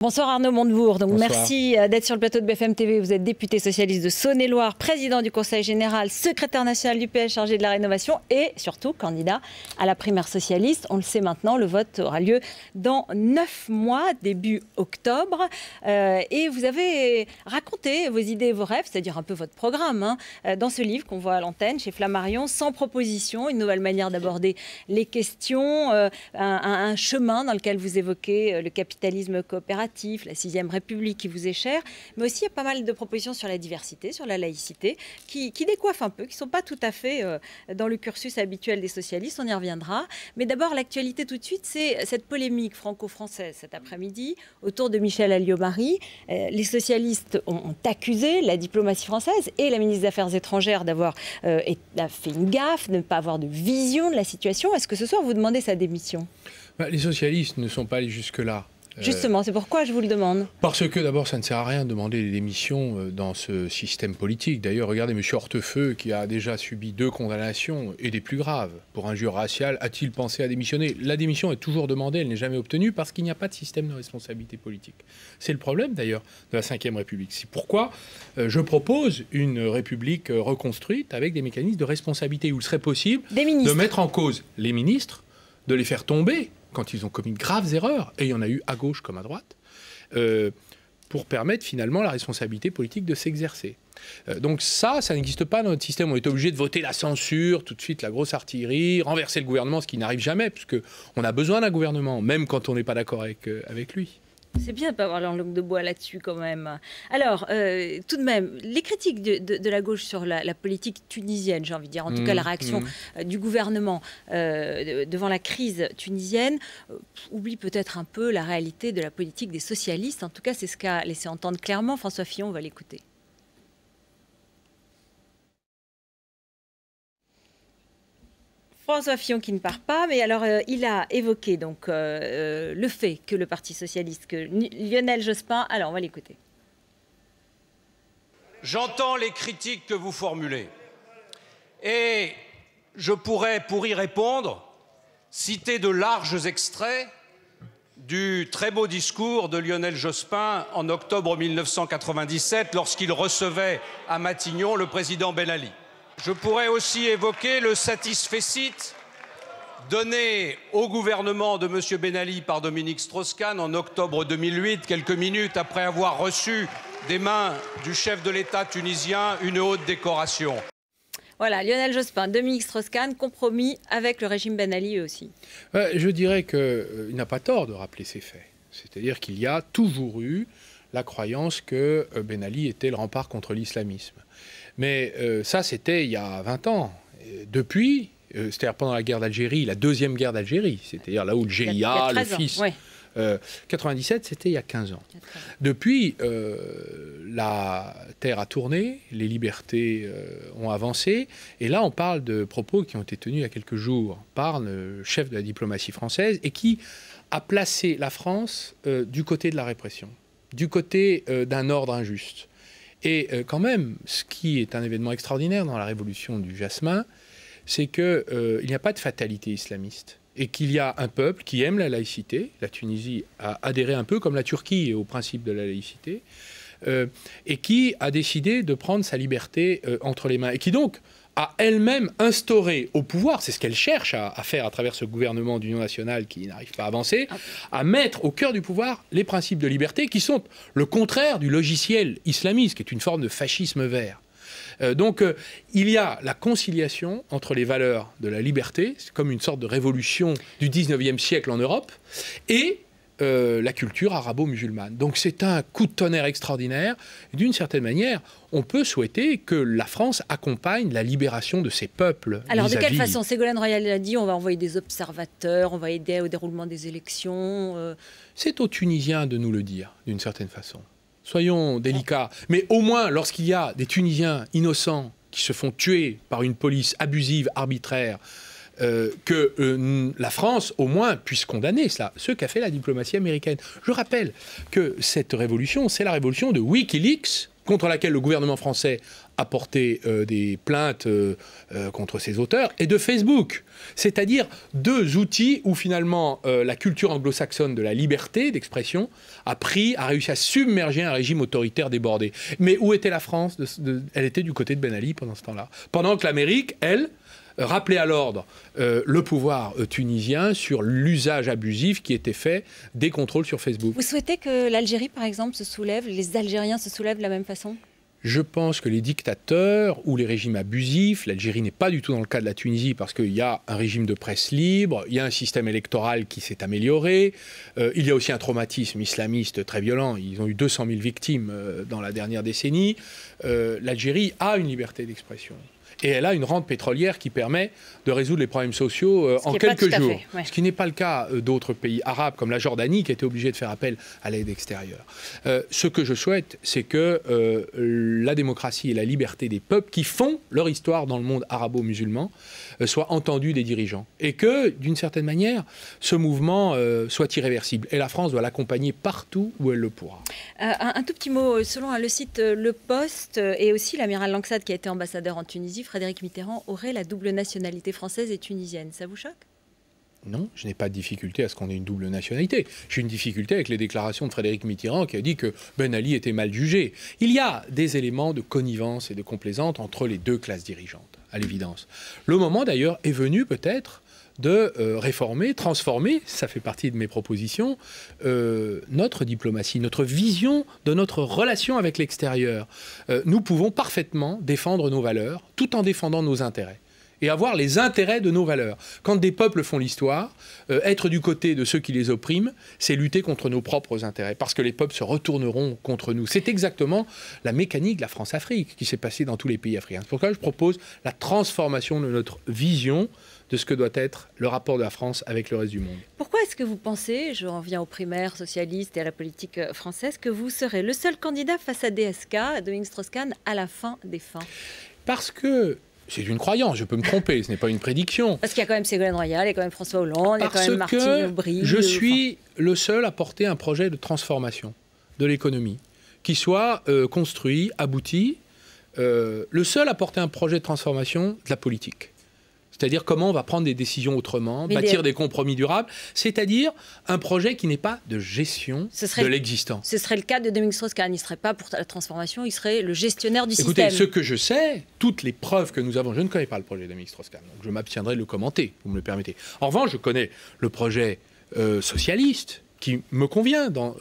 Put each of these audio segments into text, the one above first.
Bonsoir Arnaud Montebourg, donc Bonsoir. merci d'être sur le plateau de BFM TV. Vous êtes député socialiste de Saône-et-Loire, président du Conseil général, secrétaire national du PS chargé de la rénovation et surtout candidat à la primaire socialiste. On le sait maintenant, le vote aura lieu dans 9 mois, début octobre. Et vous avez raconté vos idées et vos rêves, c'est-à-dire un peu votre programme, dans ce livre qu'on voit à l'antenne chez Flammarion, sans proposition, une nouvelle manière d'aborder les questions, un chemin dans lequel vous évoquez le capitalisme coopératif, la 6e République qui vous est chère, mais aussi il y a pas mal de propositions sur la diversité, sur la laïcité, qui décoiffent un peu, qui ne sont pas tout à fait dans le cursus habituel des socialistes, on y reviendra. Mais d'abord, l'actualité tout de suite, c'est cette polémique franco-française cet après-midi autour de Michel Alliot-Marie. Les socialistes ont accusé la diplomatie française et la ministre des Affaires étrangères d'avoir fait une gaffe, de ne pas avoir de vision de la situation. Est-ce que ce soir, vous demandez sa démission ? Les socialistes ne sont pas allés jusque-là. Justement, c'est pourquoi je vous le demande. Parce que d'abord, ça ne sert à rien de demander des démissions dans ce système politique. D'ailleurs, regardez M. Hortefeux, qui a déjà subi 2 condamnations, et des plus graves, pour injure raciale, a-t-il pensé à démissionner? La démission est toujours demandée, elle n'est jamais obtenue, parce qu'il n'y a pas de système de responsabilité politique. C'est le problème, d'ailleurs, de la 5e République. C'est pourquoi je propose une République reconstruite avec des mécanismes de responsabilité, où il serait possible de mettre en cause les ministres, de les faire tomber quand ils ont commis de graves erreurs, et il y en a eu à gauche comme à droite, pour permettre finalement la responsabilité politique de s'exercer. Donc ça n'existe pas dans notre système. On est obligé de voter la censure, tout de suite la grosse artillerie, renverser le gouvernement, ce qui n'arrive jamais, puisqu'on a besoin d'un gouvernement, même quand on n'est pas d'accord avec lui. C'est bien de ne pas avoir la langue de bois là-dessus quand même. Alors, tout de même, les critiques de la gauche sur la politique tunisienne, j'ai envie de dire, en tout cas la réaction du gouvernement devant la crise tunisienne, oublie peut-être un peu la réalité de la politique des socialistes. En tout cas, c'est ce qu'a laissé entendre clairement François Fillon. On va l'écouter. François Fillon qui ne part pas, mais alors il a évoqué donc le fait que le Parti socialiste, que Lionel Jospin, alors on va l'écouter. J'entends les critiques que vous formulez et je pourrais, pour y répondre, citer de larges extraits du très beau discours de Lionel Jospin en octobre 1997 lorsqu'il recevait à Matignon le président Ben Ali. Je pourrais aussi évoquer le satisfecit donné au gouvernement de M. Ben Ali par Dominique Strauss-Kahn en octobre 2008, quelques minutes après avoir reçu des mains du chef de l'État tunisien une haute décoration. Voilà, Lionel Jospin, Dominique Strauss-Kahn, compromis avec le régime Ben Ali eux aussi. Je dirais qu'il n'a pas tort de rappeler ces faits. C'est-à-dire qu'il y a toujours eu la croyance que Ben Ali était le rempart contre l'islamisme. Mais ça, c'était il y a 20 ans. Depuis, c'est-à-dire pendant la guerre d'Algérie, la 2e guerre d'Algérie, c'est-à-dire là où le GIA, le fils... Ouais. 97, c'était il y a 15 ans. Depuis, la terre a tourné, les libertés ont avancé, et là, on parle de propos qui ont été tenus il y a quelques jours par le chef de la diplomatie française et qui a placé la France du côté de la répression, du côté d'un ordre injuste. Et quand même, ce qui est un événement extraordinaire dans la révolution du Jasmin, c'est qu'il n'y a pas de fatalité islamiste. Et qu'il y a un peuple qui aime la laïcité. La Tunisie a adhéré un peu comme la Turquie au principe de la laïcité. Et qui a décidé de prendre sa liberté entre les mains. Et qui donc a elle-même instauré au pouvoir, c'est ce qu'elle cherche à faire à travers ce gouvernement d'union nationale qui n'arrive pas à avancer, à mettre au cœur du pouvoir les principes de liberté qui sont le contraire du logiciel islamiste, qui est une forme de fascisme vert. Donc il y a la conciliation entre les valeurs de la liberté, c'est comme une sorte de révolution du 19e siècle en Europe, et la culture arabo-musulmane. Donc c'est un coup de tonnerre extraordinaire. D'une certaine manière, on peut souhaiter que la France accompagne la libération de ses peuples. Alors de quelle façon? Ségolène Royal a dit on va envoyer des observateurs, on va aider au déroulement des élections. C'est aux Tunisiens de nous le dire, d'une certaine façon. Soyons délicats. Mais au moins, lorsqu'il y a des Tunisiens innocents qui se font tuer par une police abusive, arbitraire, que la France, au moins, puisse condamner cela, ce qu'a fait la diplomatie américaine. Je rappelle que cette révolution, c'est la révolution de Wikileaks contre laquelle le gouvernement français a porté des plaintes contre ses auteurs, et de Facebook. C'est-à-dire 2 outils où finalement la culture anglo-saxonne de la liberté d'expression a réussi à submerger un régime autoritaire débordé. Mais où était la France? Elle était du côté de Ben Ali pendant ce temps-là. Pendant que l'Amérique, elle, rappelait à l'ordre le pouvoir tunisien sur l'usage abusif qui était fait des contrôles sur Facebook. Vous souhaitez que l'Algérie, par exemple, se soulève, les Algériens se soulèvent de la même façon? Je pense que les dictateurs ou les régimes abusifs, l'Algérie n'est pas du tout dans le cas de la Tunisie parce qu'il y a un régime de presse libre, il y a un système électoral qui s'est amélioré, il y a aussi un traumatisme islamiste très violent, ils ont eu 200 000 victimes dans la dernière décennie. L'Algérie a une liberté d'expression. Et elle a une rente pétrolière qui permet de résoudre les problèmes sociaux en quelques jours. Ouais. Ce qui n'est pas le cas d'autres pays arabes, comme la Jordanie, qui a été obligée de faire appel à l'aide extérieure. Ce que je souhaite, c'est que la démocratie et la liberté des peuples qui font leur histoire dans le monde arabo-musulman soient entendus des dirigeants. Et que, d'une certaine manière, ce mouvement soit irréversible. Et la France doit l'accompagner partout où elle le pourra. Un tout petit mot, selon le site Le Poste et aussi l'amiral Langsad, qui a été ambassadeur en Tunisie, Frédéric Mitterrand aurait la double nationalité française et tunisienne. Ça vous choque? Non, je n'ai pas de difficulté à ce qu'on ait une double nationalité. J'ai une difficulté avec les déclarations de Frédéric Mitterrand qui a dit que Ben Ali était mal jugé. Il y a des éléments de connivence et de complaisance entre les 2 classes dirigeantes, à l'évidence. Le moment d'ailleurs est venu peut-être de réformer, transformer, ça fait partie de mes propositions, notre diplomatie, notre vision de notre relation avec l'extérieur. Nous pouvons parfaitement défendre nos valeurs tout en défendant nos intérêts. Et avoir les intérêts de nos valeurs. Quand des peuples font l'histoire, être du côté de ceux qui les oppriment, c'est lutter contre nos propres intérêts, parce que les peuples se retourneront contre nous. C'est exactement la mécanique de la France-Afrique qui s'est passée dans tous les pays africains. C'est pourquoi je propose la transformation de notre vision de ce que doit être le rapport de la France avec le reste du monde. Pourquoi est-ce que vous pensez, je reviens aux primaires socialistes et à la politique française, que vous serez le seul candidat face à DSK, à Dominique Strauss-Kahn, à la fin des fins? Parce que c'est une croyance, je peux me tromper, ce n'est pas une prédiction. Parce qu'il y a quand même Ségolène Royal, il y a quand même François Hollande, il y a quand même Martine Aubry. Je suis le seul à porter un projet de transformation de l'économie, qui soit construit, abouti, le seul à porter un projet de transformation de la politique. C'est-à-dire comment on va prendre des décisions autrement, bâtir des compromis durables, c'est-à-dire un projet qui n'est pas de gestion de l'existant. Ce serait le cas de Dominique Strauss-Kahn, il ne serait pas pour la transformation, il serait le gestionnaire du système. Écoutez, ce que je sais, toutes les preuves que nous avons, je ne connais pas le projet de Dominique Strauss-Kahn, donc je m'abstiendrai de le commenter, vous me le permettez. En revanche, je connais le projet socialiste, qui me convient dans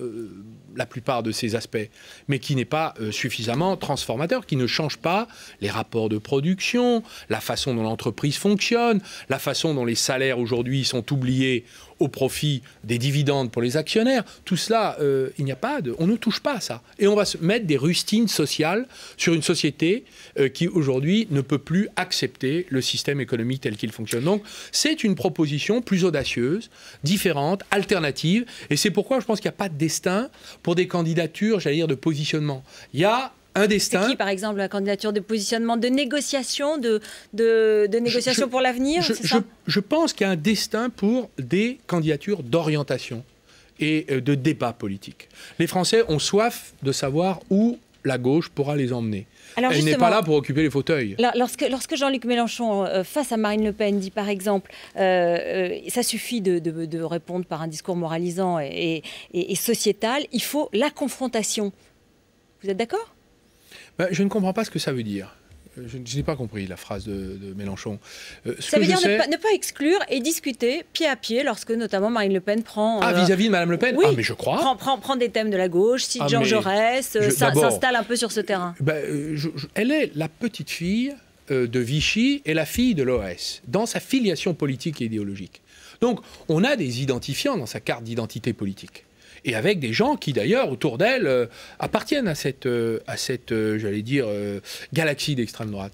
la plupart de ces aspects, mais qui n'est pas suffisamment transformateur, qui ne change pas les rapports de production, la façon dont l'entreprise fonctionne, la façon dont les salaires aujourd'hui sont oubliés au profit des dividendes pour les actionnaires. Tout cela, on ne touche pas à ça. Et on va se mettre des rustines sociales sur une société qui aujourd'hui ne peut plus accepter le système économique tel qu'il fonctionne. Donc c'est une proposition plus audacieuse, différente, alternative, et c'est pourquoi je pense qu'il n'y a pas de destin pour des candidatures, j'allais dire, de positionnement. Il y a un destin. C'est qui, par exemple, la candidature de positionnement, de négociation, de négociation pour l'avenir? Je pense qu'il y a un destin pour des candidatures d'orientation et de débat politique. Les Français ont soif de savoir où la gauche pourra les emmener. Alors elle n'est pas là pour occuper les fauteuils. Lorsque Jean-Luc Mélenchon, face à Marine Le Pen, dit par exemple ça suffit de répondre par un discours moralisant et sociétal, il faut la confrontation. Vous êtes d'accord? Je ne comprends pas ce que ça veut dire. Je n'ai pas compris la phrase de Mélenchon. Ça veut dire ne pas exclure et discuter pied à pied lorsque notamment Marine Le Pen prend... vis-à-vis de Madame Le Pen? Oui, mais je crois. Prend des thèmes de la gauche, cite Jean Jaurès, s'installe un peu sur ce terrain. Elle est la petite fille de Vichy et la fille de l'OS, dans sa filiation politique et idéologique. Donc, on a des identifiants dans sa carte d'identité politique. Et avec des gens qui, d'ailleurs, autour d'elle, appartiennent à cette j'allais dire, galaxie d'extrême droite.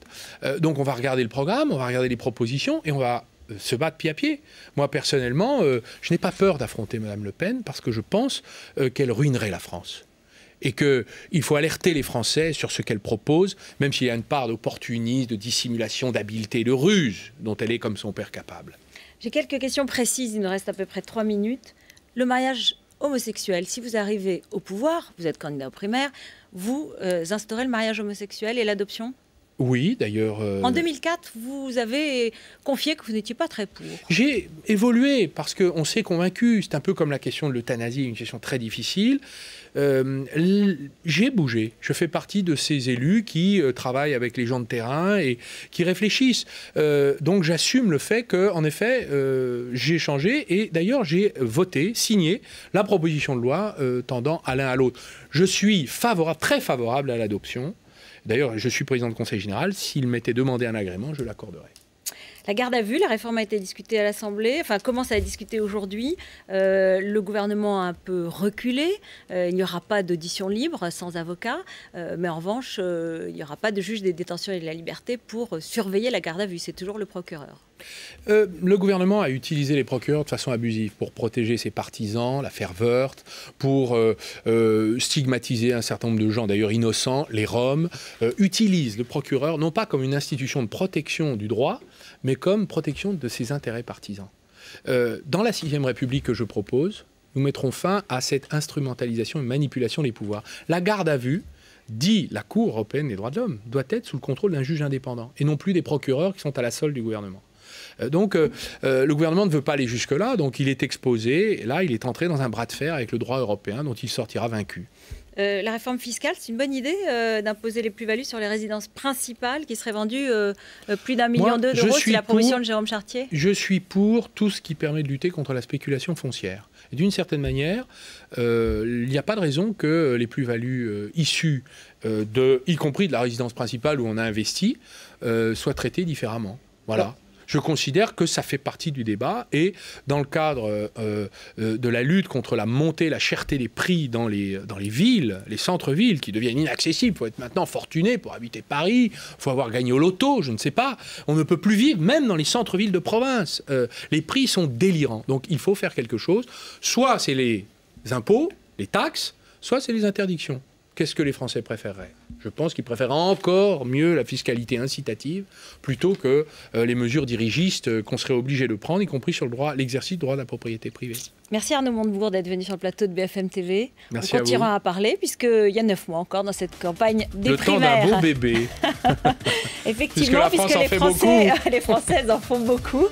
Donc on va regarder le programme, on va regarder les propositions, et on va se battre pied à pied. Moi, personnellement, je n'ai pas peur d'affronter Mme Le Pen, parce que je pense qu'elle ruinerait la France. Et qu'il faut alerter les Français sur ce qu'elle propose, même s'il y a une part d'opportunisme, de dissimulation, d'habileté, de ruse, dont elle est comme son père capable. J'ai quelques questions précises, il nous reste à peu près 3 minutes. Le mariage homosexuels. Si vous arrivez au pouvoir, vous êtes candidat aux primaires, vous instaurez le mariage homosexuel et l'adoption ? Oui, d'ailleurs... En 2004, vous avez confié que vous n'étiez pas très pour. J'ai évolué parce qu'on s'est convaincu. C'est un peu comme la question de l'euthanasie, une question très difficile. J'ai bougé. Je fais partie de ces élus qui travaillent avec les gens de terrain et qui réfléchissent. Donc j'assume le fait qu'en effet, j'ai changé et d'ailleurs j'ai voté, signé la proposition de loi tendant à l'un à l'autre. Je suis favorable, très favorable à l'adoption. D'ailleurs, je suis président du Conseil général. S'il m'était demandé un agrément, je l'accorderais. La garde à vue, la réforme a été discutée à l'Assemblée, enfin commence à être discutée aujourd'hui. Le gouvernement a un peu reculé. Il n'y aura pas d'audition libre sans avocat, mais en revanche, il n'y aura pas de juge des détentions et de la liberté pour surveiller la garde à vue. C'est toujours le procureur. Le gouvernement a utilisé les procureurs de façon abusive pour protéger ses partisans, l'affaire Woerth, pour stigmatiser un certain nombre de gens, d'ailleurs innocents, les Roms, utilise le procureur non pas comme une institution de protection du droit, mais comme protection de ses intérêts partisans. Dans la 6e République que je propose, nous mettrons fin à cette instrumentalisation et manipulation des pouvoirs. La garde à vue, dit la Cour européenne des droits de l'homme, doit être sous le contrôle d'un juge indépendant, et non plus des procureurs qui sont à la solde du gouvernement. Donc le gouvernement ne veut pas aller jusque-là, donc il est exposé, et là il est entré dans un bras de fer avec le droit européen dont il sortira vaincu. La réforme fiscale, c'est une bonne idée d'imposer les plus-values sur les résidences principales qui seraient vendues plus d'1,2 million d'euros, c'est la proposition de Jérôme Chartier. Je suis pour tout ce qui permet de lutter contre la spéculation foncière. Et d'une certaine manière, il n'y a pas de raison que les plus-values issues, y compris de la résidence principale où on a investi, soient traitées différemment. Voilà. Ouais. Je considère que ça fait partie du débat et dans le cadre de la lutte contre la montée, la cherté des prix dans les villes, les centres-villes qui deviennent inaccessibles. Il faut être maintenant fortuné pour habiter Paris, il faut avoir gagné au loto, je ne sais pas. On ne peut plus vivre, même dans les centres-villes de province. Les prix sont délirants. Donc il faut faire quelque chose. Soit c'est les impôts, les taxes, soit c'est les interdictions. Qu'est-ce que les Français préféreraient ? Je pense qu'ils préfèrent encore mieux la fiscalité incitative plutôt que les mesures dirigistes qu'on serait obligé de prendre, y compris sur l'exercice du droit de la propriété privée. Merci Arnaud Montebourg d'être venu sur le plateau de BFM TV. Merci. On continuera à parler puisqu'il y a 9 mois encore dans cette campagne des primaires. Le temps d'un beau bébé. Effectivement, puisque les Françaises en font beaucoup.